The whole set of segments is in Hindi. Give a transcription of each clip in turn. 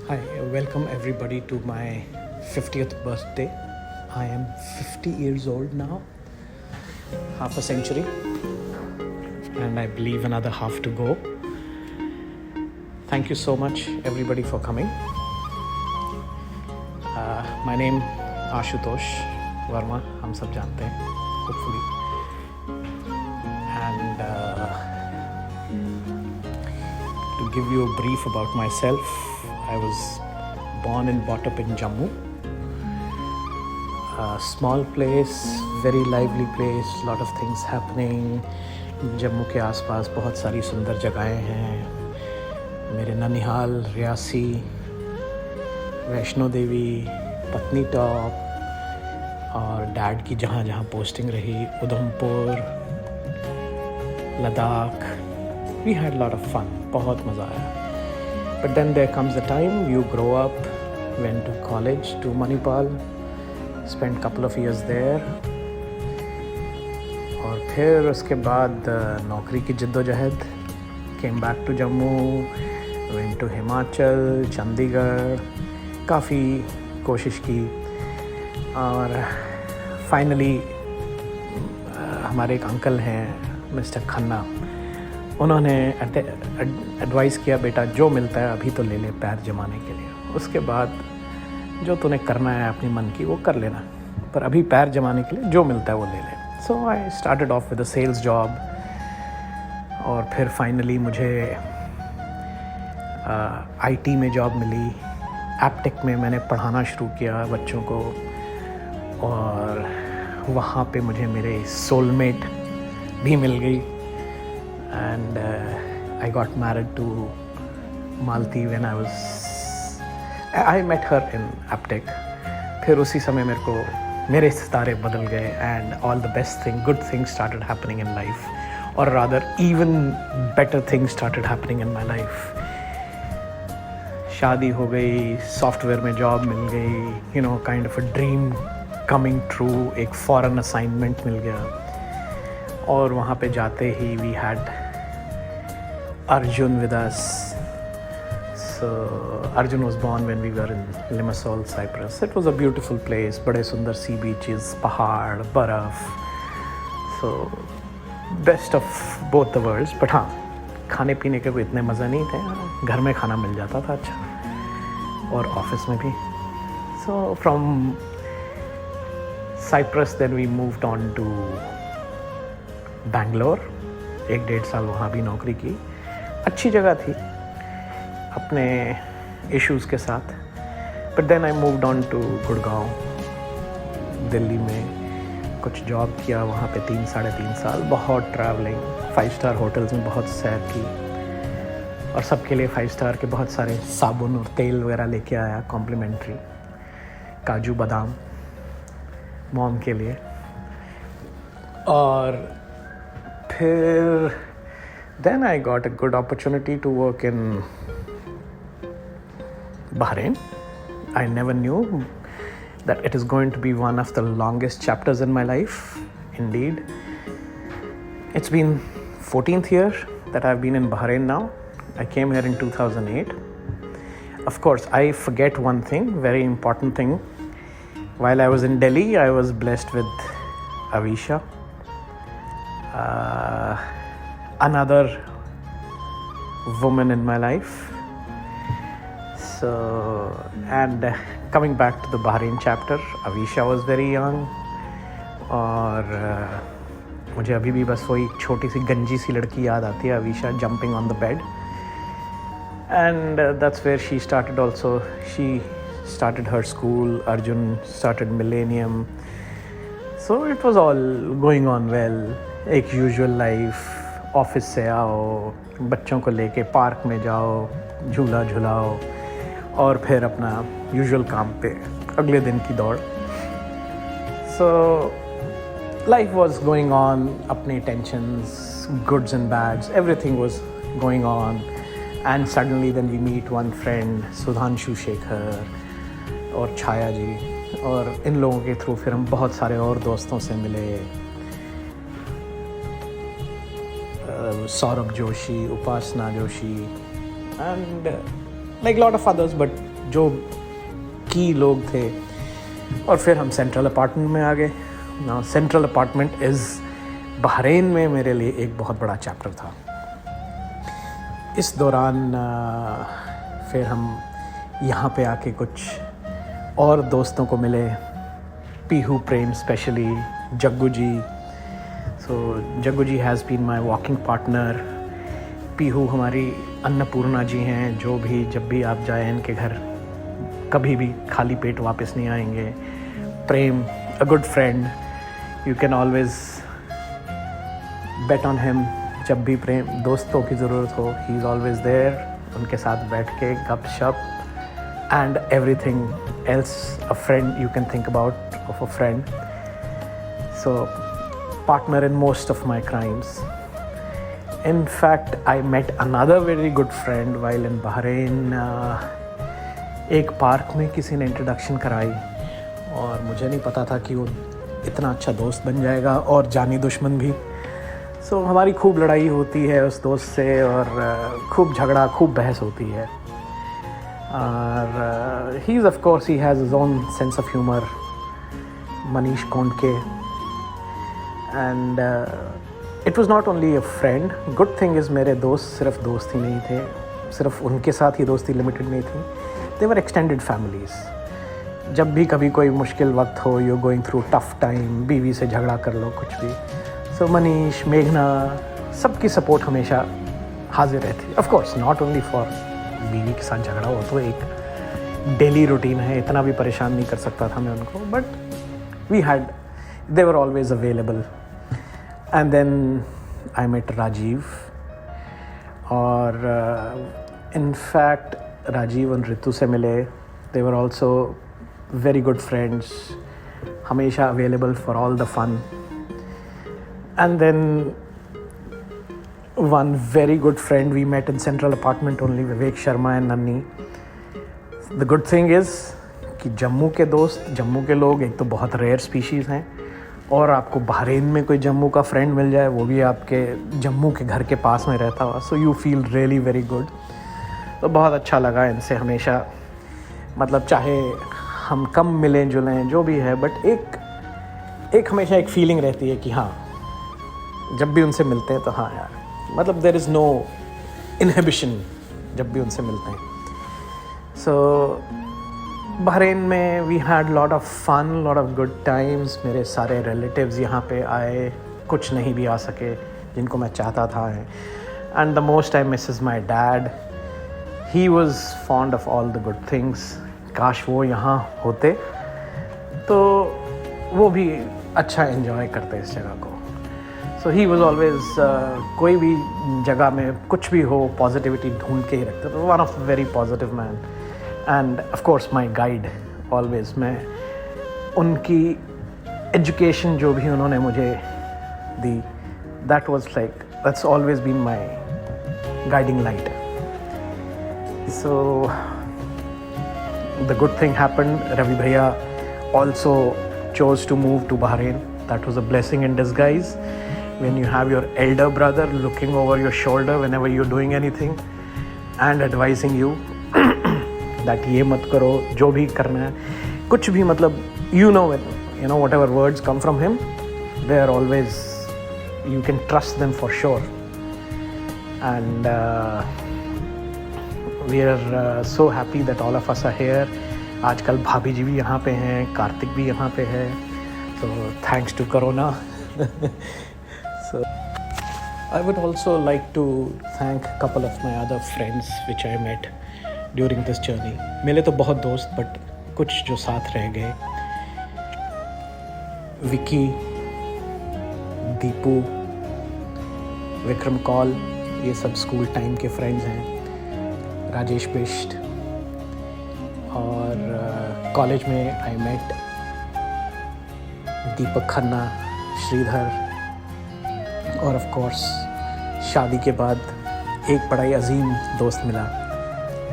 Hi, welcome everybody to my 50th birthday. I am 50 years old now, half a century, and I believe another half to go. Thank you so much, everybody, for coming. My name Ashutosh Verma, हम सब जानते हैं, hopefully. And to give you a brief about myself, I was born and brought up in Jammu. A small place, very lively place, lot of things happening. Jammu के आसपास बहुत सारी सुंदर जगहें हैं. मेरे ननिहाल, रियासी, वैष्णो देवी, पत्नी टॉप और डैड की जहाँ जहाँ पोस्टिंग रही, Udhampur, Ladakh. We had a lot of fun. बहुत मज़ा आया. But then there comes a time you grow up, went to college to Manipal, spent couple of years there. और फिर उसके बाद नौकरी की जद्दोजहद, came back to Jammu, went to Himachal, Chandigarh, काफ़ी कोशिश की और फाइनली हमारे एक अंकल हैं मिस्टर खन्ना, उन्होंने एडवाइस किया, बेटा जो मिलता है अभी तो ले ले पैर जमाने के लिए, उसके बाद जो तूने करना है अपनी मन की वो कर लेना, पर अभी पैर जमाने के लिए जो मिलता है वो ले ले. So I started off with a sales job और फिर फाइनली मुझे आईटी में जॉब मिली. एपटेक में मैंने पढ़ाना शुरू किया बच्चों को और वहाँ पे मुझे मेरे सोलमेट भी मिल गई. And I got married to Malti when I met her in Aptech. फिर उसी समय मेरे सितारे बदल गए and all the best good things started happening in life, or rather even better things started happening in my life. शादी हो गई, सॉफ्टवेयर में जॉब मिल गई, kind of a dream coming true. एक फॉरेन असाइनमेंट मिल गया और वहाँ पे जाते ही we had Arjun with us. So Arjun was born when we were in Limassol, Cyprus. It was a beautiful place. बड़े सुंदर sea beaches, पहाड़, बर्फ. So best of both the worlds. But हाँ, खाने पीने के कोई इतने मज़े नहीं थे. घर में खाना मिल जाता था अच्छा और ऑफिस में भी. So from Cyprus then we moved on to Bangalore. 1-1.5 साल वहाँ भी नौकरी की. अच्छी जगह थी अपने इश्यूज़ के साथ. But then I moved on to Gurgaon. Delhi में कुछ जॉब किया वहाँ पे 3-3.5 साल. बहुत ट्रैवलिंग, 5 स्टार होटल्स में बहुत सैर की और सबके लिए 5 स्टार के बहुत सारे साबुन और तेल वगैरह लेके आया कॉम्प्लीमेंट्री, काजू बादाम मॉम के लिए. और फिर then I got a good opportunity to work in Bahrain. I never knew that it is going to be one of the longest chapters in my life. Indeed, it's been 14th year that I've been in Bahrain now. I came here in 2008. Of course, I forget one thing, very important thing. While I was in Delhi, I was blessed with Avisha, another woman in my life. So, and coming back to the Bahrain chapter, Avisha was very young और मुझे अभी भी बस वही छोटी सी गंजी सी लड़की याद आती है, Avisha jumping on the bed. And that's where she started also. She started her school, Arjun started Millennium. So it was all going on well. एक यूजुअल लाइफ, ऑफिस से आओ, बच्चों को लेके पार्क में जाओ, झूला झुलाओ और फिर अपना यूजुअल काम पे अगले दिन की दौड़. So life was going on, अपने tensions, goods and bads, everything was going on. And suddenly then we meet one friend, Sudhanshu Shekhar और छाया जी, और इन लोगों के थ्रू फिर हम बहुत सारे और दोस्तों से मिले. Saurabh Joshi, Upasna Joshi, and like a lot of others, but जो की लोग थे, और फिर हम सेंट्रल अपार्टमेंट में आ गए। ना सेंट्रल अपार्टमेंट इज़ बहरीन में मेरे लिए एक बहुत बड़ा चैप्टर था। इस दौरान फिर हम यहाँ पे आके कुछ और दोस्तों को मिले, Pihu Prem specially, Jaggu ji. So Jaggu ji has been my walking partner. Pihu हमारी अन्नपूर्णा जी हैं, जो भी जब भी आप जाएं इनके घर कभी भी खाली पेट वापस नहीं आएंगे। Prem, a good friend, you can always bet on him. जब भी प्रेम दोस्तों की ज़रूरत हो, ही इज़ ऑलवेज देयर। उनके साथ बैठ के गप शप and everything else a friend you can think about of a friend. So partner in most of my crimes. In fact, I met another very good friend while in Bahrain. एक पार्क में किसी ने इंट्रोडक्शन कराई और मुझे नहीं पता था कि वो इतना अच्छा दोस्त बन जाएगा और जानी दुश्मन भी। सो हमारी खूब लड़ाई होती है उस दोस्त से, और खूब झगड़ा, खूब बहस होती है। और he is of course he has his own sense of humour, Manish Kondke. And it was not only a friend. Good thing is मेरे दोस्त सिर्फ दोस्त ही नहीं थे, सिर्फ उनके साथ ही दोस्ती लिमिटेड नहीं थी, दे वर एक्सटेंडेड फैमिलीज़। जब भी कभी कोई मुश्किल वक्त हो, you going through tough time, बीवी से झगड़ा कर लो, कुछ भी, सो मनीष, मेघना, सबकी सपोर्ट हमेशा हाजिर रहती। Of course not only for बीवी के साथ झगड़ा हो तो एक डेली रूटीन है, इतना भी परेशान नहीं कर सकता था मैं उनको, but we had, they were always available. And then I met Rajiv, और in fact Rajiv और रितु से मिले। They were also very good friends, हमेशा available for all the fun. And then one very good friend we met in central apartment only, Vivek Sharma and Nanni. The good thing is कि जम्मू के दोस्त, जम्मू के लोग एक तो बहुत रेयर स्पीशीज़ हैं, और आपको बहरीन में कोई जम्मू का फ्रेंड मिल जाए, वो भी आपके जम्मू के घर के पास में रहता हुआ, so you feel really very good. तो बहुत अच्छा लगा इनसे हमेशा, मतलब चाहे हम कम मिलें जुलें जो भी है, बट एक हमेशा एक फीलिंग रहती है कि हाँ, जब भी उनसे मिलते हैं तो हाँ यार, मतलब देयर इज़ नो इनहिबिशन जब भी उनसे मिलते हैं। सो बहरीन में we had lot of fun, lot of good times. मेरे सारे रिलेटिव्स यहाँ पे आए, कुछ नहीं भी आ सके जिनको मैं चाहता था। And the most I Mrs my dad, he was fond of all the good things. काश वो यहाँ होते तो वो भी अच्छा एंजॉय करते इस जगह को। सो ही वॉज ऑलवेज, कोई भी जगह में कुछ भी हो, पॉजिटिविटी ढूंढ के ही रखते। तो one of very positive man, and of course my guide always. मैं उनकी एजुकेशन जो भी उन्होंने मुझे दी, that was like, that's always been my guiding light. So the good thing happened, Ravi भैया also chose to move to Bahrain. That was a blessing in disguise. When you have your elder brother looking over your shoulder whenever you're doing anything and advising you that ये मत करो, जो भी करना है, कुछ भी, मतलब you know whatever words come from him, they are always, you can trust them for sure. And we are so happy that all of us are here. आजकल भाभी जी भी यहाँ पे हैं, कार्तिक भी यहाँ पे है, so thanks to Corona. So I would also like to thank a couple of my other friends which I met during this journey. मिले तो बहुत दोस्त, बट कुछ जो साथ रह गए, विकी, दीपू, विक्रम कौल, ये सब स्कूल टाइम के फ्रेंड्स हैं, राजेश बिष्ट। और कॉलेज में आई मेट दीपक खन्ना, श्रीधर, और ऑफ कोर्स शादी के बाद एक बड़ा ही अजीम दोस्त मिला,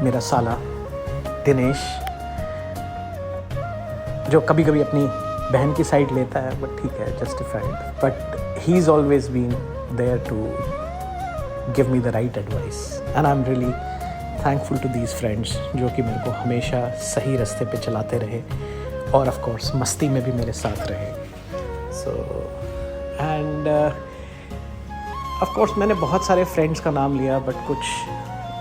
मेरा साला दिनेश, जो कभी कभी अपनी बहन की साइड लेता है, बट ठीक है, justified, but he is always been there to give me the right advice, and I am really thankful to these friends जो कि मेरे को हमेशा सही रास्ते पे चलाते रहे और ऑफ कोर्स मस्ती में भी मेरे साथ रहे. सो एंड ऑफ कोर्स मैंने बहुत सारे फ्रेंड्स का नाम लिया, बट कुछ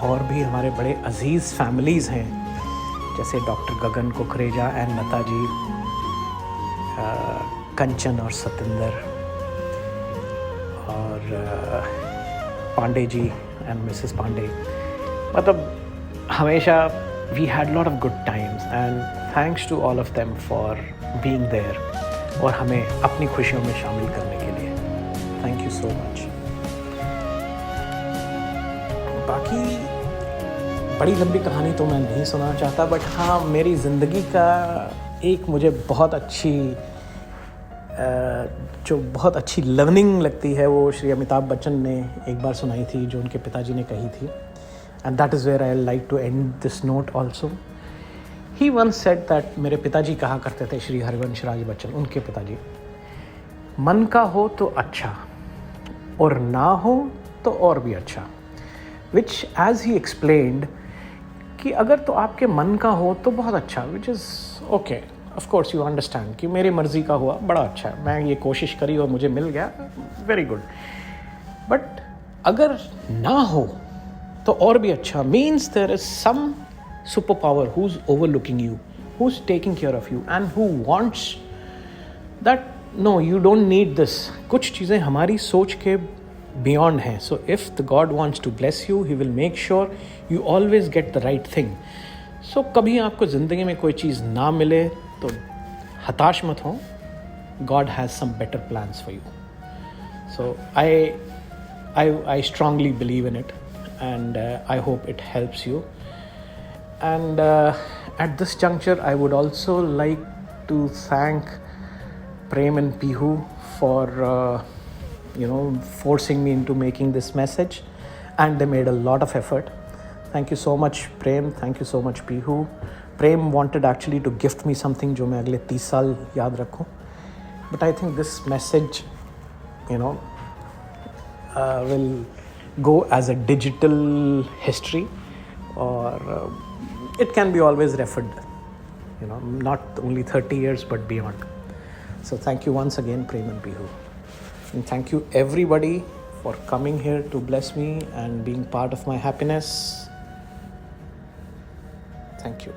और भी हमारे बड़े अजीज़ फैमिलीज़ हैं, जैसे डॉक्टर गगन कुकरेजा एंड लता जी, कंचन और सतिंदर, और पांडे जी एंड मिसेस पांडे. मतलब हमेशा we had lot of good times and thanks to all of them for being there और हमें अपनी खुशियों में शामिल करने के लिए. Thank you so much. बाकी बड़ी लंबी कहानी तो मैं नहीं सुनाना चाहता, बट हाँ, मेरी ज़िंदगी का एक मुझे बहुत अच्छी लर्निंग लगती है, वो श्री अमिताभ बच्चन ने एक बार सुनाई थी, जो उनके पिताजी ने कही थी. And that is where I like to end this note also. He once said that, मेरे पिताजी कहा करते थे, श्री हरिवंश राज बच्चन, उनके पिताजी, मन का हो तो अच्छा और ना हो तो और भी अच्छा. विच एज ही एक्सप्लेन्ड कि अगर तो आपके मन का हो तो बहुत अच्छा, which is okay, of course you understand कि मेरी मर्ज़ी का हुआ बड़ा अच्छा है, मैं ये कोशिश करी और मुझे मिल गया, वेरी गुड. बट अगर ना हो तो और भी अच्छा means there is some super power who is overlooking you, who is taking care of you and who wants that no you don't need this. कुछ चीज़ें हमारी सोच के बियॉन्ड हैं. So if the God wants to bless you, he will make sure you always get the right thing. So कभी आपको ज़िंदगी में कोई चीज़ ना मिले तो हताश मत हो. God has some better plans for you. So I strongly believe in it, and I hope it helps you. And at this juncture, I would also like to thank Prem and Pihu for forcing me into making this message, and they made a lot of effort. Thank you so much, Prem. Thank you so much, Pihu. Prem wanted actually to gift me something जो मैं अगले 30 साल याद रखूं. But I think this message, will go as a digital history, or it can be always referred, not only 30 years but beyond. So thank you once again, Prem and Pihu. And thank you everybody for coming here to bless me and being part of my happiness. Thank you.